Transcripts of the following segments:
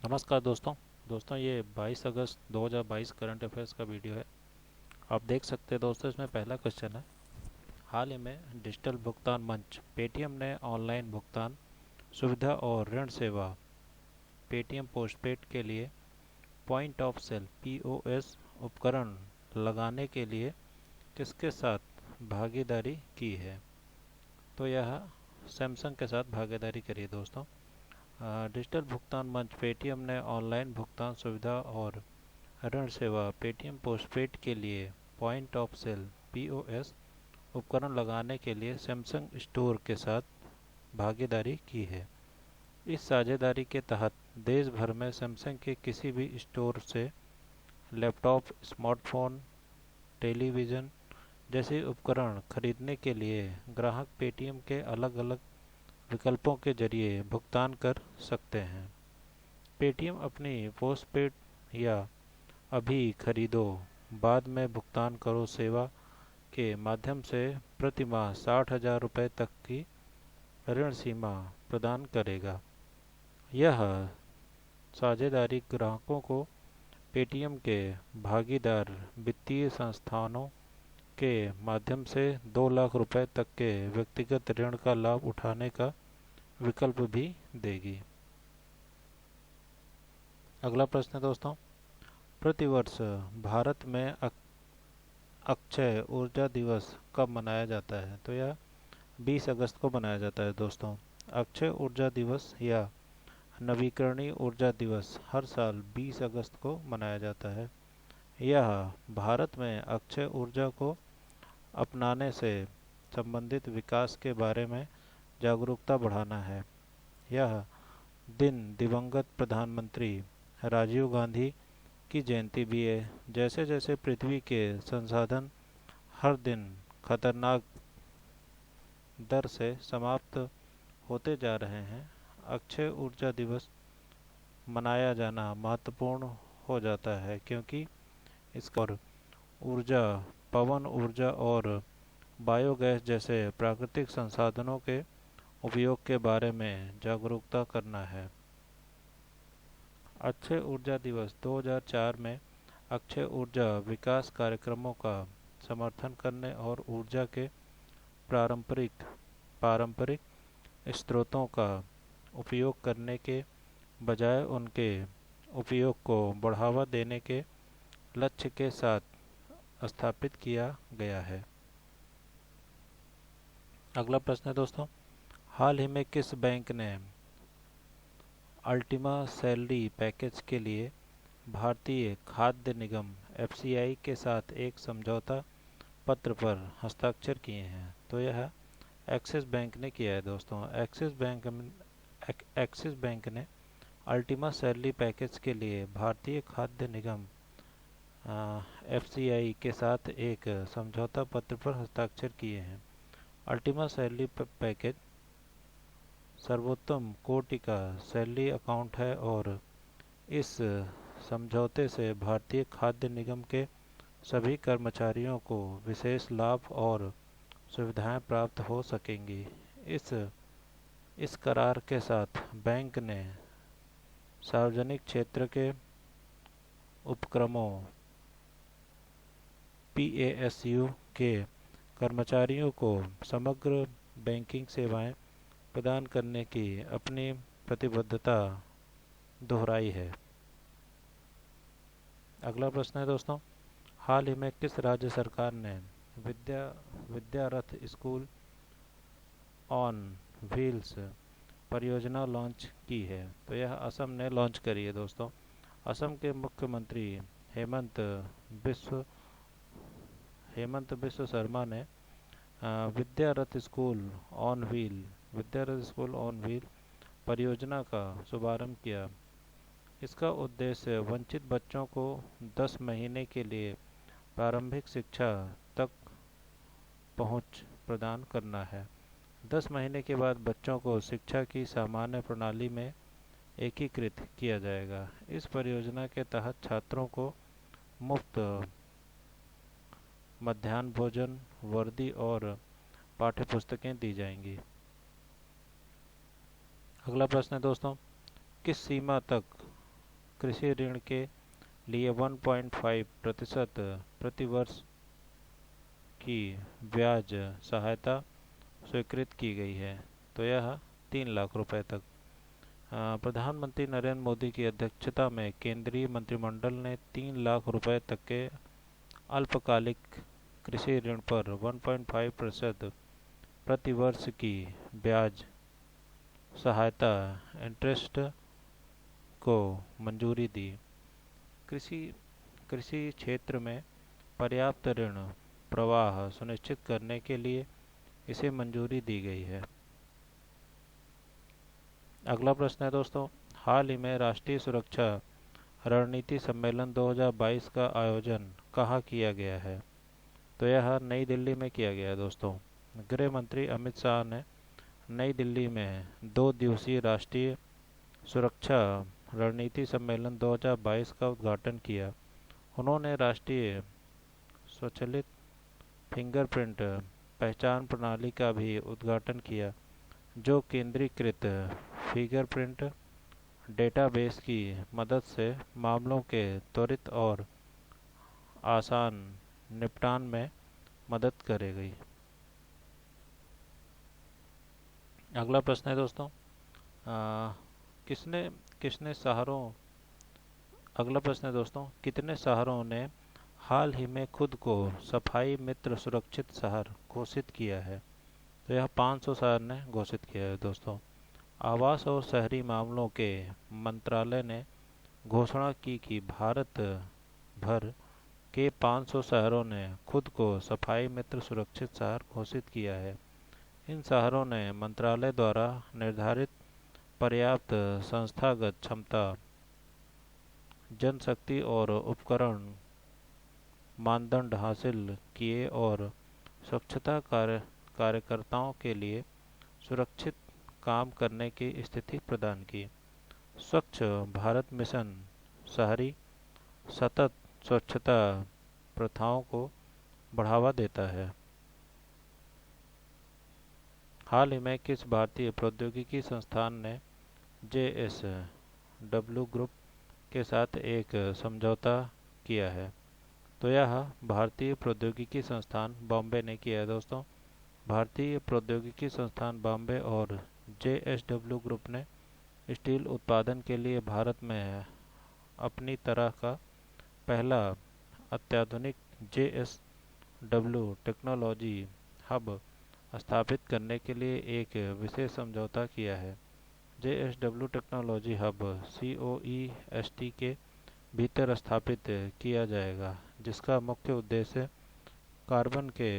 नमस्कार दोस्तों ये 22 अगस्त 2022 करंट अफेयर्स का वीडियो है। आप देख सकते हैं दोस्तों, इसमें पहला क्वेश्चन है। हाल ही में डिजिटल भुगतान मंच पेटीएम ने ऑनलाइन भुगतान सुविधा और ऋण सेवा पेटीएम पोस्टपेड के लिए पॉइंट ऑफ सेल पीओएस उपकरण लगाने के लिए किसके साथ भागीदारी की है? तो यह सैमसंग के साथ भागीदारी करी है दोस्तों। डिजिटल भुगतान मंच पेटीएम ने ऑनलाइन भुगतान सुविधा और ऋण सेवा पेटीएम पोस्टपेड के लिए पॉइंट ऑफ सेल पीओएस उपकरण लगाने के लिए सैमसंग स्टोर के साथ भागीदारी की है। इस साझेदारी के तहत देश भर में सैमसंग के किसी भी स्टोर से लैपटॉप, स्मार्टफोन, टेलीविज़न जैसे उपकरण खरीदने के लिए ग्राहक पेटीएम के अलग अलग विकल्पों के जरिए भुगतान कर सकते हैं। पेटीएम अपनी पोस्टपेड या अभी खरीदो बाद में भुगतान करो सेवा के माध्यम से प्रति माह 60,000 रुपये तक की ऋण सीमा प्रदान करेगा। यह साझेदारी ग्राहकों को पेटीएम के भागीदार वित्तीय संस्थानों के माध्यम से 2 लाख रुपए तक के व्यक्तिगत ऋण का लाभ उठाने का विकल्प भी देगी। अगला प्रश्न है दोस्तों, प्रतिवर्ष भारत में अक्षय ऊर्जा दिवस कब मनाया जाता है? तो यह 20 अगस्त को मनाया जाता है दोस्तों। अक्षय ऊर्जा दिवस या नवीकरणीय ऊर्जा दिवस हर साल 20 अगस्त को मनाया जाता है। यह भारत में अक्षय ऊर्जा को अपनाने से संबंधित विकास के बारे में जागरूकता बढ़ाना है। यह दिन दिवंगत प्रधानमंत्री राजीव गांधी की जयंती भी है। जैसे जैसे पृथ्वी के संसाधन हर दिन खतरनाक दर से समाप्त होते जा रहे हैं, अक्षय ऊर्जा दिवस मनाया जाना महत्वपूर्ण हो जाता है, क्योंकि इसका और ऊर्जा, पवन ऊर्जा और बायोगैस जैसे प्राकृतिक संसाधनों के उपयोग के बारे में जागरूकता करना है। अक्षय ऊर्जा दिवस 2004 में अक्षय ऊर्जा विकास कार्यक्रमों का समर्थन करने और ऊर्जा के पारंपरिक पारंपरिक स्रोतों का उपयोग करने के बजाय उनके उपयोग को बढ़ावा देने के लक्ष्य के साथ स्थापित किया गया है। अगला प्रश्न है दोस्तों, हाल ही में किस बैंक ने अल्टीमा सैलरी पैकेज के लिए भारतीय खाद्य निगम एफसीआई के साथ एक समझौता पत्र पर हस्ताक्षर किए हैं? तो यह एक्सिस बैंक ने किया है दोस्तों। एक्सिस बैंक ने अल्टीमा सैलरी पैकेज के लिए भारतीय खाद्य निगम एफसीआई के साथ एक समझौता पत्र पर हस्ताक्षर किए हैं। अल्टीमा सैलरी पैकेज सर्वोत्तम कोटि का सैलरी अकाउंट है और इस समझौते से भारतीय खाद्य निगम के सभी कर्मचारियों को विशेष लाभ और सुविधाएं प्राप्त हो सकेंगी। इस करार के साथ बैंक ने सार्वजनिक क्षेत्र के उपक्रमों पीएएसयू के कर्मचारियों को समग्र बैंकिंग सेवाएं प्रदान करने की अपनी प्रतिबद्धता दोहराई है। अगला प्रश्न है दोस्तों, हाल ही में किस राज्य सरकार ने विद्यारथ स्कूल ऑन व्हील्स परियोजना लॉन्च की है? तो यह असम ने लॉन्च करी है दोस्तों। असम के मुख्यमंत्री हेमंत बिस्व शर्मा ने विद्यारथ स्कूल ऑन व्हील परियोजना का शुभारंभ किया। इसका उद्देश्य वंचित बच्चों को 10 महीने के लिए प्रारंभिक शिक्षा तक पहुंच प्रदान करना है। 10 महीने के बाद बच्चों को शिक्षा की सामान्य प्रणाली में एकीकृत किया जाएगा। इस परियोजना के तहत छात्रों को मुफ्त मध्याह्न भोजन, वर्दी और पाठ्यपुस्तकें दी जाएंगी। अगला प्रश्न है दोस्तों, किस सीमा तक कृषि ऋण के लिए 1.5% प्रति वर्ष की ब्याज सहायता स्वीकृत की गई है। तो यह 3 लाख रुपए तक। प्रधानमंत्री नरेंद्र मोदी की अध्यक्षता में केंद्रीय मंत्रिमंडल ने 3 लाख रुपए तक के अल्पकालिक कृषि ऋण पर 1.5% प्रति वर्ष की ब्याज सहायता इंटरेस्ट को मंजूरी दी। कृषि कृषि क्षेत्र में पर्याप्त ऋण प्रवाह सुनिश्चित करने के लिए इसे मंजूरी दी गई है। अगला प्रश्न है दोस्तों, हाल ही में राष्ट्रीय सुरक्षा रणनीति सम्मेलन 2022 का आयोजन कहाँ किया गया है? तो यह नई दिल्ली में किया गया है दोस्तों। गृह मंत्री अमित शाह ने नई दिल्ली में 2 दिवसीय राष्ट्रीय सुरक्षा रणनीति सम्मेलन 2022 का उद्घाटन किया। उन्होंने राष्ट्रीय स्वचालित फिंगरप्रिंट पहचान प्रणाली का भी उद्घाटन किया, जो केंद्रीकृत फिंगरप्रिंट डेटाबेस की मदद से मामलों के त्वरित और आसान निपटान में मदद करेगी। अगला प्रश्न है दोस्तों, किसने किसने शहरों अगला प्रश्न है दोस्तों, कितने शहरों ने हाल ही में खुद को सफाई मित्र सुरक्षित शहर घोषित किया है? तो यह 500 शहर ने घोषित किया है दोस्तों। आवास और शहरी मामलों के मंत्रालय ने घोषणा की कि भारत भर के 500 शहरों ने खुद को सफाई मित्र सुरक्षित शहर घोषित किया है। इन शहरों ने मंत्रालय द्वारा निर्धारित पर्याप्त संस्थागत क्षमता, जनशक्ति और उपकरण मानदंड हासिल किए और स्वच्छता कार्यकर्ताओं के लिए सुरक्षित काम करने की स्थिति प्रदान की। स्वच्छ भारत मिशन शहरी सतत स्वच्छता प्रथाओं को बढ़ावा देता है। हाल ही में किस भारतीय प्रौद्योगिकी संस्थान ने JSW ग्रुप के साथ एक समझौता किया है? तो यह भारतीय प्रौद्योगिकी संस्थान बॉम्बे ने किया है दोस्तों। भारतीय प्रौद्योगिकी संस्थान बॉम्बे और JSW ग्रुप ने स्टील उत्पादन के लिए भारत में अपनी तरह का पहला अत्याधुनिक JSW टेक्नोलॉजी हब स्थापित करने के लिए एक विशेष समझौता किया है। JSW टेक्नोलॉजी हब COEST के भीतर स्थापित किया जाएगा, जिसका मुख्य उद्देश्य कार्बन के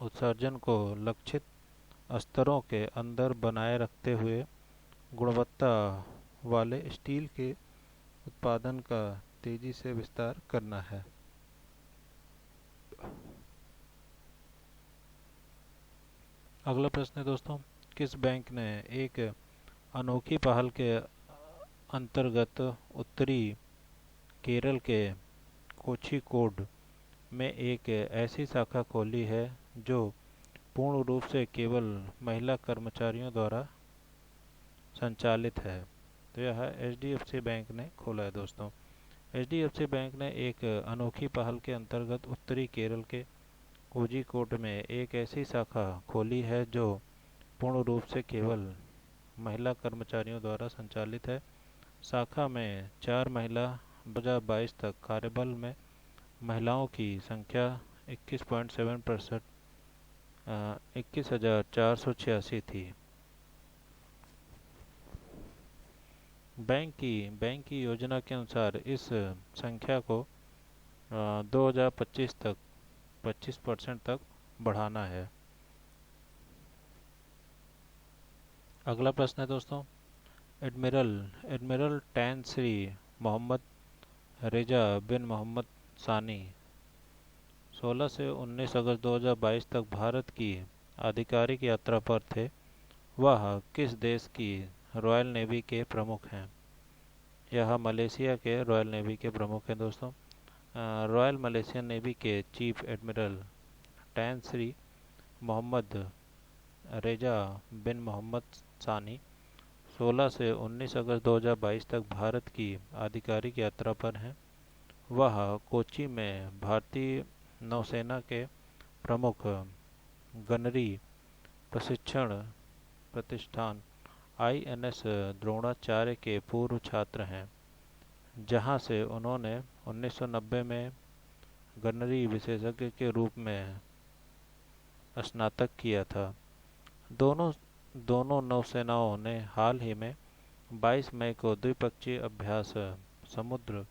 उत्सर्जन को लक्षित स्तरों के अंदर बनाए रखते हुए गुणवत्ता वाले स्टील के उत्पादन का तेजी से विस्तार करना है। अगला प्रश्न है दोस्तों, किस बैंक ने एक अनोखी पहल के अंतर्गत उत्तरी केरल के कोझिकोड में एक ऐसी शाखा खोली है जो पूर्ण रूप से केवल महिला कर्मचारियों द्वारा संचालित है? तो यह HDFC बैंक ने खोला है दोस्तों। HDFC बैंक ने एक अनोखी पहल के अंतर्गत उत्तरी केरल के कोझिकोड में एक ऐसी शाखा खोली है जो पूर्ण रूप से केवल महिला कर्मचारियों द्वारा संचालित है। शाखा में 4 महिला 2022 तक कार्यबल में महिलाओं की संख्या 21.7% 21,486 थी। बैंक की योजना के अनुसार इस संख्या को 2025 तक 25% तक बढ़ाना है। अगला प्रश्न है दोस्तों, admiral Tan Sri Mohammad Reza bin Mohammad सानी 16 से 19 अगस्त 2022 तक भारत की आधिकारिक यात्रा पर थे। वह किस देश की रॉयल नेवी के प्रमुख हैं? यह मलेशिया के रॉयल नेवी के प्रमुख हैं दोस्तों। रॉयल मलेशियन नेवी के chief admiral Tan Sri Mohammad Reza bin Mohammad सानी 16 से 19 अगस्त 2022 तक भारत की आधिकारिक यात्रा पर हैं। वह कोच्चि में भारतीय नौसेना के प्रमुख गनरी प्रशिक्षण प्रतिष्ठान INS द्रोणाचार्य के पूर्व छात्र हैं, जहां से उन्होंने 1990 में गनरी विशेषज्ञ के रूप में स्नातक किया था। दोनों दोनों नौसेनाओं ने हाल ही में 22 मई को द्विपक्षीय अभ्यास समुद्र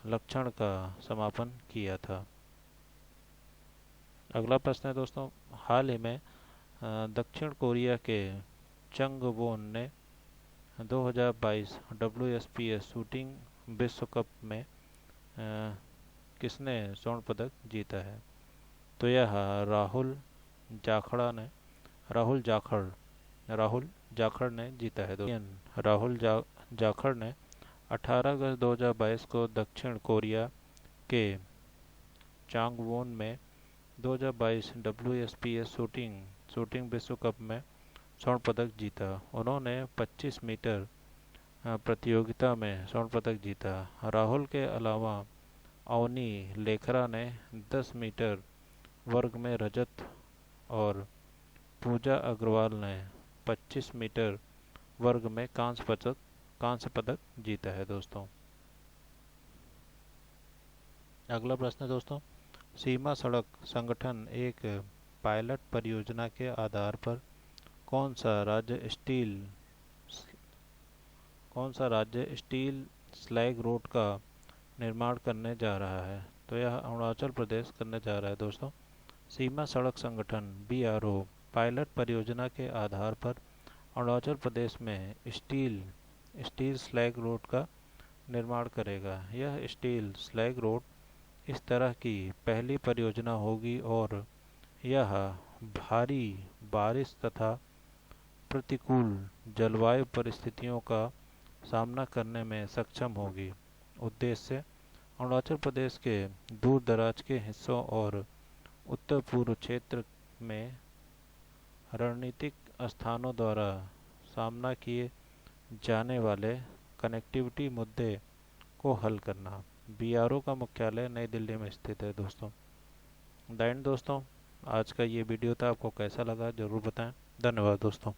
लक्षण का समापन किया था। अगला प्रश्न है दोस्तों, हाल ही में दक्षिण कोरिया के चंगवोन ने 2022 WSPS शूटिंग विश्व कप में किसने स्वर्ण पदक जीता है? तो यह राहुल जाखड़ राहुल जाखड़ ने जीता है दोस्तों। जाखड़ ने 18 अगस्त 2022 को दक्षिण कोरिया के चांगवोन में 2022 WSPS शूटिंग विश्व कप में स्वर्ण पदक जीता। उन्होंने 25 मीटर प्रतियोगिता में स्वर्ण पदक जीता। राहुल के अलावा अवनी लेखरा ने 10 मीटर वर्ग में रजत और पूजा अग्रवाल ने 25 मीटर वर्ग में कांस्य पदक जीता है दोस्तों। अगला प्रश्न है दोस्तों, सीमा सड़क संगठन एक पायलट परियोजना के आधार पर कौन सा राज्य स्टील स्लैग रोड का निर्माण करने जा रहा है? तो यह अरुणाचल प्रदेश करने जा रहा है दोस्तों। सीमा सड़क संगठन BRO पायलट परियोजना के आधार पर अरुणाचल प्रदेश में स्टील स्लैग रोड का निर्माण करेगा। यह स्टील स्लैग रोड इस तरह की पहली परियोजना होगी और यह भारी बारिश तथा प्रतिकूल जलवायु परिस्थितियों का सामना करने में सक्षम होगी। उद्देश्य अरुणाचल प्रदेश के दूर दराज के हिस्सों और उत्तर पूर्व क्षेत्र में रणनीतिक स्थानों द्वारा सामना किए जाने वाले कनेक्टिविटी मुद्दे को हल करना। BRO का मुख्यालय नई दिल्ली में स्थित है दोस्तों। दोस्तों, आज का ये वीडियो था, आपको कैसा लगा ज़रूर बताएं। धन्यवाद दोस्तों।